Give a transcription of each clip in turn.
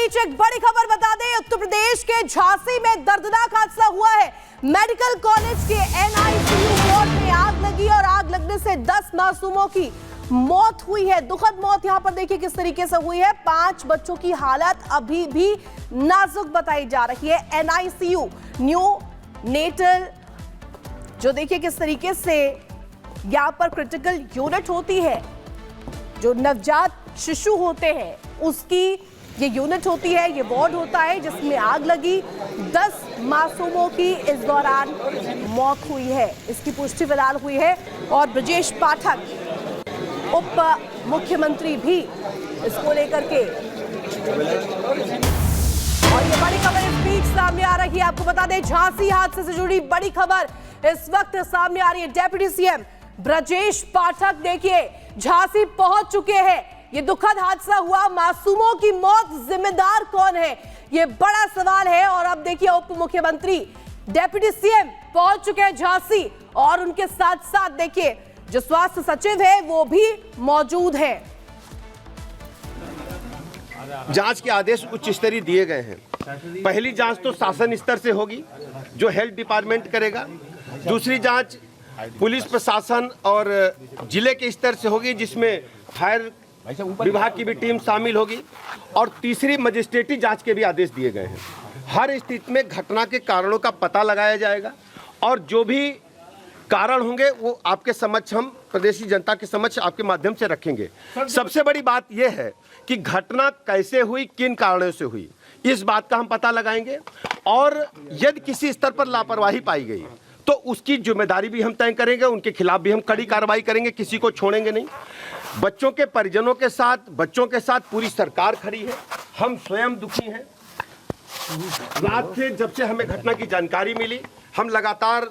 बीच एक बड़ी खबर बता दें, उत्तर प्रदेश के झांसी में दर्दनाक हादसा हुआ है। मेडिकल कॉलेज के एनआईसीयू वार्ड में आग लगी और आग लगने से 10 मासूमों की मौत हुई है। दुखद मौत यहां पर देखिए किस तरीके से हुई है। 5 बच्चों की हालत अभी भी नाजुक बताई जा रही है। एनआईसीयू न्यू नेटल जो देखिए किस तरीके से यहां पर क्रिटिकल यूनिट होती है, जो नवजात शिशु होते हैं उसकी ये यूनिट होती है, ये वार्ड होता है जिसमें आग लगी। 10 मासूमों की इस दौरान मौत हुई है, इसकी पुष्टि फिलहाल हुई है। और ब्रजेश पाठक उप मुख्यमंत्री भी इसको लेकर के, और ये बड़ी खबर इस बीच सामने आ रही है। आपको बता दें झांसी हादसे से जुड़ी बड़ी खबर इस वक्त सामने आ रही है। डेप्यूटी सीएम ब्रजेश पाठक देखिए झांसी पहुंच चुके हैं। ये दुखद हादसा हुआ, मासूमों की मौत, जिम्मेदार कौन है, ये बड़ा सवाल है। और अब देखिए उप मुख्यमंत्री डेप्यूटी सीएम पहुंच चुके हैं झांसी, और उनके साथ साथ देखिए जो स्वास्थ्य सचिव है वो भी मौजूद है। जांच के आदेश उच्च स्तरीय दिए गए हैं। पहली जांच तो शासन स्तर से होगी जो हेल्थ डिपार्टमेंट करेगा। दूसरी जांच पुलिस प्रशासन और जिले के स्तर से होगी जिसमें फायर विभाग की भी टीम शामिल होगी। और तीसरी मजिस्ट्रेटी जांच के भी आदेश दिए गए हैं। हर स्थिति में घटना के कारणों का पता लगाया जाएगा और जो भी कारण होंगे वो आपके समक्ष, हम प्रदेश की जनता के समक्ष आपके माध्यम से रखेंगे। सबसे बड़ी बात यह है कि घटना कैसे हुई, किन कारणों से हुई, इस बात का हम पता लगाएंगे। और यदि किसी स्तर पर लापरवाही पाई गई तो उसकी जिम्मेदारी भी हम तय करेंगे, उनके खिलाफ भी हम कड़ी कार्रवाई करेंगे, किसी को छोड़ेंगे नहीं। बच्चों के परिजनों के साथ, बच्चों के साथ पूरी सरकार खड़ी है। हम स्वयं दुखी हैं। रात से जब से हमें घटना की जानकारी मिली, हम लगातार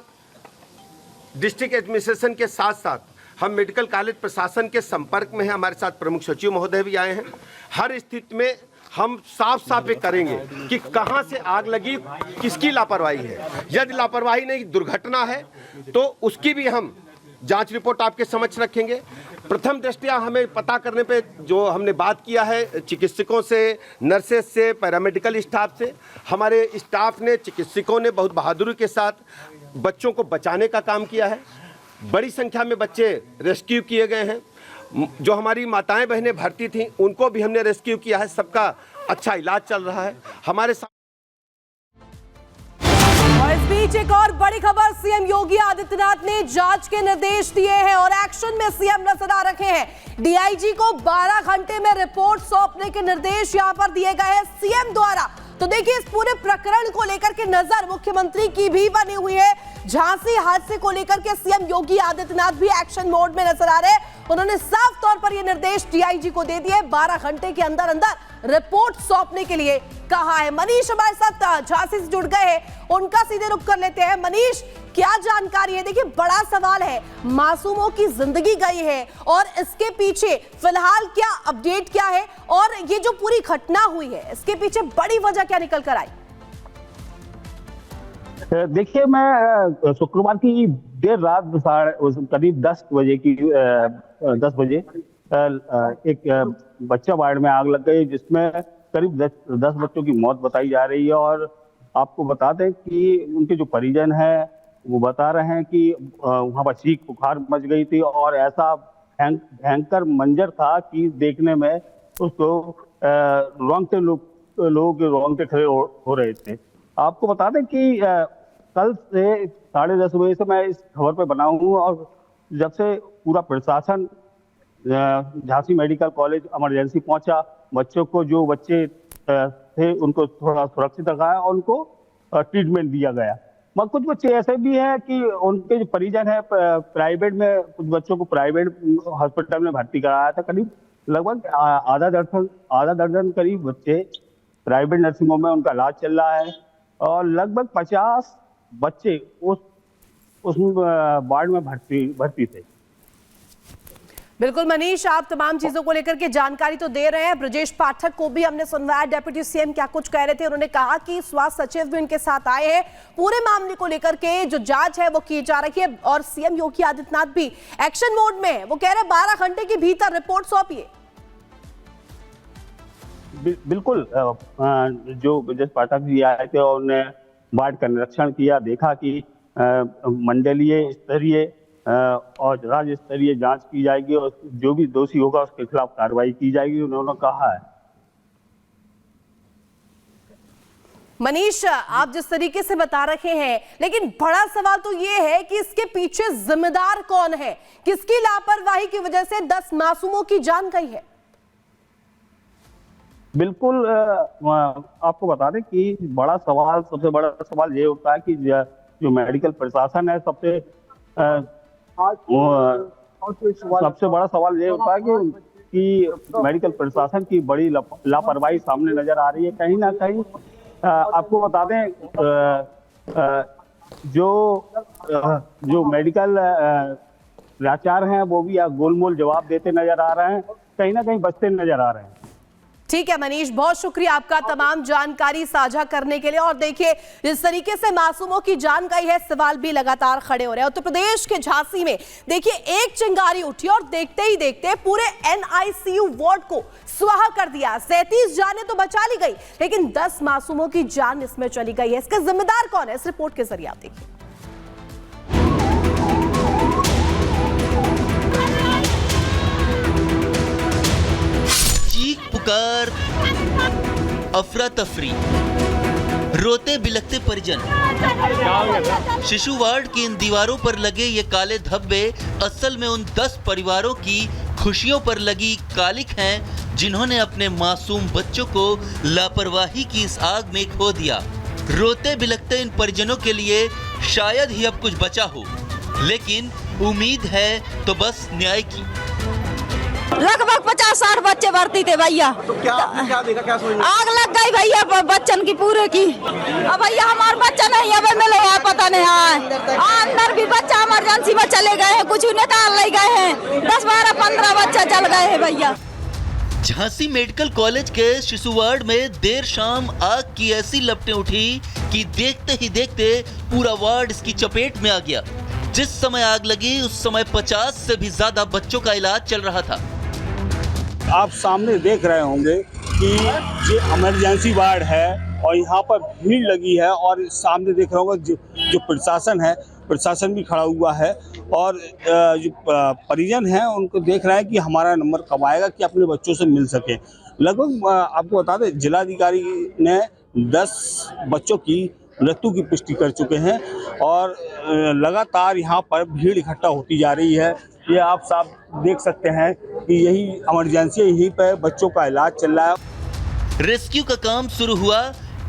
डिस्ट्रिक्ट एडमिनिस्ट्रेशन के साथ साथ हम मेडिकल कॉलेज प्रशासन के संपर्क में हैं। हमारे साथ प्रमुख सचिव महोदय भी आए हैं। हर स्थिति में हम साफ साफ ये करेंगे कि कहां से आग लगी, किसकी लापरवाही है। यदि लापरवाही नहीं, दुर्घटना है तो उसकी भी हम जांच रिपोर्ट आपके समक्ष रखेंगे। प्रथम दृष्टया हमें पता करने पे जो हमने बात किया है चिकित्सकों से, नर्सेस से, पैरामेडिकल स्टाफ से, हमारे स्टाफ ने, चिकित्सकों ने बहुत बहादुरी के साथ बच्चों को बचाने का काम किया है। बड़ी संख्या में बच्चे रेस्क्यू किए गए हैं। जो हमारी माताएं बहनें भर्ती थीं उनको भी हमने रेस्क्यू किया है। सबका अच्छा इलाज चल रहा है हमारे साथ। और इस बीच एक और बड़ी खबर, सीएम योगी आदित्यनाथ ने जांच के निर्देश दिए हैं और एक्शन में सीएम नजर आ रखे हैं। डीआईजी को 12 घंटे में रिपोर्ट सौंपने के निर्देश यहां पर दिए गए हैं सीएम द्वारा। तो देखिए इस पूरे प्रकरण को लेकर के नजर मुख्यमंत्री की भी बनी हुई है। झांसी हादसे को लेकर के सीएम योगी आदित्यनाथ भी एक्शन मोड में नजर आ रहे हैं। उन्होंने साफ तौर पर यह निर्देश डीआईजी को दे दिए, 12 घंटे के अंदर अंदर रिपोर्ट सौंपने के लिए कहा है। मनीष हमारे साथ झांसी से जुड़ गए हैं, उनका सीधे रुख कर लेते हैं। मनीष, क्या जानकारी है? देखिए बड़ा सवाल है, मासूमों की जिंदगी गई है और इसके पीछे फिलहाल क्या अपडेट क्या है, और ये जो पूरी घटना हुई है इसके पीछे बड़ी वजह क्या निकल कर आई? देखिए, मैं शुक्रवार की देर रात करीब 10 बजे एक बच्चा वार्ड में आग लग गई जिसमें करीब 10 बच्चों की मौत बताई जा रही है। और आपको बता दें कि उनके जो परिजन हैं वो बता रहे हैं कि वहाँ पर चीख पुकार मच गई थी और ऐसा भयंकर मंजर था कि देखने में उसको रोंगटे लोग रोंगटे खड़े हो रहे थे। आपको बता दें कि कल से 10:30 बजे से मैं इस खबर पे बना हूँ और जब से पूरा प्रशासन झांसी मेडिकल कॉलेज इमरजेंसी पहुंचा, बच्चों को, जो बच्चे थे उनको थोड़ा सुरक्षित रखाया और उनको ट्रीटमेंट दिया गया। मगर कुछ बच्चे ऐसे भी हैं कि उनके जो परिजन है प्राइवेट में, कुछ बच्चों को प्राइवेट हॉस्पिटल में भर्ती कराया था। करीब लगभग आधा दर्जन करीब बच्चे प्राइवेट नर्सिंग होम में उनका इलाज चल रहा है और लगभग 50 बच्चे उस वार्ड में भर्ती थे। बिल्कुल मनीष, आप तमाम चीजों को लेकर के जानकारी तो दे रहे हैं। ब्रजेश पाठक को भी हमने सुनवाया, डेप्यूटी सीएम क्या कुछ कह रहे थे। उन्होंने कहा कि स्वास्थ्य सचिव भी उनके साथ आए हैं, पूरे मामले को लेकर के जो जांच है वो की जा रही है। और सीएम योगी आदित्यनाथ भी एक्शन मोड में है, वो कह रहे 12 घंटे के भीतर रिपोर्ट सौंपिए। बिल्कुल जो ब्रजेश पाठक जी आए थे और उन्होंने वार्ड का निरीक्षण किया, देखा कि मंडलीय स्तरीय और राज्य स्तरीय जांच की जाएगी और जो भी दोषी होगा उसके खिलाफ कार्रवाई की जाएगी, उन्होंने कहा है। मनीष, आप जिस तरीके से बता रहे हैं, लेकिन बड़ा सवाल तो ये है कि इसके पीछे जिम्मेदार कौन है? किसकी लापरवाही की वजह से 10 मासूमों की जान गई है? बिल्कुल, आपको बता दें कि सबसे बड़ा सवाल ये होता है कि जो मेडिकल प्रशासन है, सबसे बड़ा सवाल ये होता है कि मेडिकल प्रशासन की बड़ी लापरवाही सामने नजर आ रही है। कहीं ना कहीं आपको बता दें जो मेडिकल प्राचार्य हैं वो भी गोलमोल जवाब देते नजर आ रहे हैं, कहीं ना कहीं बचते नजर आ रहे हैं। ठीक है मनीष, बहुत शुक्रिया आपका तमाम जानकारी साझा करने के लिए। और देखिए, जिस तरीके से मासूमों की जान गई है, सवाल भी लगातार खड़े हो रहे हैं। उत्तर प्रदेश के झांसी में देखिए एक चिंगारी उठी और देखते ही देखते पूरे NICU वार्ड को स्वाहा कर दिया। 37 जानें तो बचा ली गई, लेकिन 10 मासूमों की जान इसमें चली गई है। इसका जिम्मेदार कौन है? इस रिपोर्ट के जरिए आप देखिए। पुकार, अफरा तफरी, रोते बिलखते परिजन। शिशु वार्ड की इन दीवारों पर लगे ये काले धब्बे असल में उन 10 परिवारों की खुशियों पर लगी कालिक हैं, जिन्होंने अपने मासूम बच्चों को लापरवाही की इस आग में खो दिया। रोते बिलखते इन परिजनों के लिए शायद ही अब कुछ बचा हो, लेकिन उम्मीद है तो बस न्याय की। लगभग 50-60 बच्चे भर्ती थे भैया। तो क्या देखा, क्या सोच? आग लग गई भैया बच्चन की पूरे की। अब भैया हमारा बच्चा नहीं अब मिले है, पता नहीं है। अंदर भी बच्चा इमरजेंसी में चले गए हैं, कुछ निकाल ले गए हैं। 10, 12, 15 बच्चा जल गए हैं भैया। झांसी मेडिकल कॉलेज के शिशु वार्ड में देर शाम आग की ऐसी लपटें उठी कि देखते ही देखते पूरा वार्ड इसकी चपेट में आ गया। जिस समय आग लगी उस समय 50 से भी ज्यादा बच्चों का इलाज चल रहा था। आप सामने देख रहे होंगे कि ये इमरजेंसी वार्ड है और यहाँ पर भीड़ लगी है, और सामने देख रहे होंगे जो प्रशासन भी खड़ा हुआ है, और जो परिजन हैं उनको देख रहे हैं कि हमारा नंबर कब आएगा कि अपने बच्चों से मिल सके। लगभग आपको बता दें, जिलाधिकारी ने 10 बच्चों की मृत्यु की पुष्टि कर चुके हैं और लगातार यहाँ पर भीड़ इकट्ठा होती जा रही है। ये आप साफ देख सकते हैं कि यही इमरजेंसी, यहीं पर बच्चों का इलाज चल रहा है। रेस्क्यू का काम शुरू हुआ,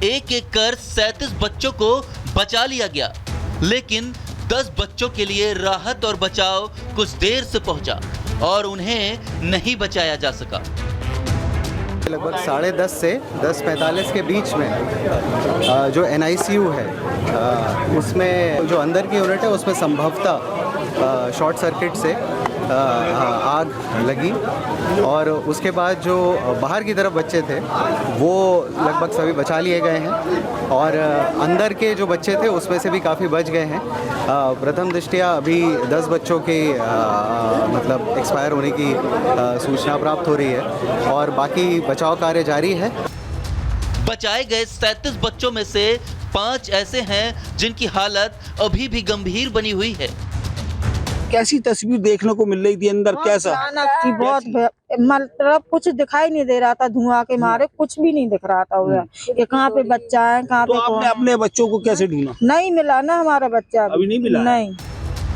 एक एक कर 37 बच्चों को बचा लिया गया, लेकिन 10 बच्चों के लिए राहत और बचाव कुछ देर से पहुंचा और उन्हें नहीं बचाया जा सका। लगभग 10:30 से 10:45 के बीच में जो NICU है उसमें जो अंदर की यूनिट है उसमें संभवतः शॉर्ट सर्किट से आग लगी, और उसके बाद जो बाहर की तरफ बच्चे थे वो लगभग सभी बचा लिए गए हैं, और अंदर के जो बच्चे थे उसमें से भी काफ़ी बच गए हैं। प्रथम दृष्टया अभी 10 बच्चों के मतलब एक्सपायर होने की सूचना प्राप्त हो रही है और बाकी बचाव कार्य जारी है। बचाए गए 37 बच्चों में से 5 ऐसे हैं जिनकी हालत अभी भी गंभीर बनी हुई है। कैसी तस्वीर देखने को मिल रही थी अंदर? कैसा? भयानक थी, बहुत मतलब कुछ दिखाई नहीं दे रहा था, धुआं के मारे कुछ भी नहीं दिख रहा था उधर कि कहाँ पे बच्चा है, कहाँ पे तो आपने अपने बच्चों को कैसे ढूंढा? नहीं मिला ना हमारा बच्चा, अभी नहीं मिला? नहीं।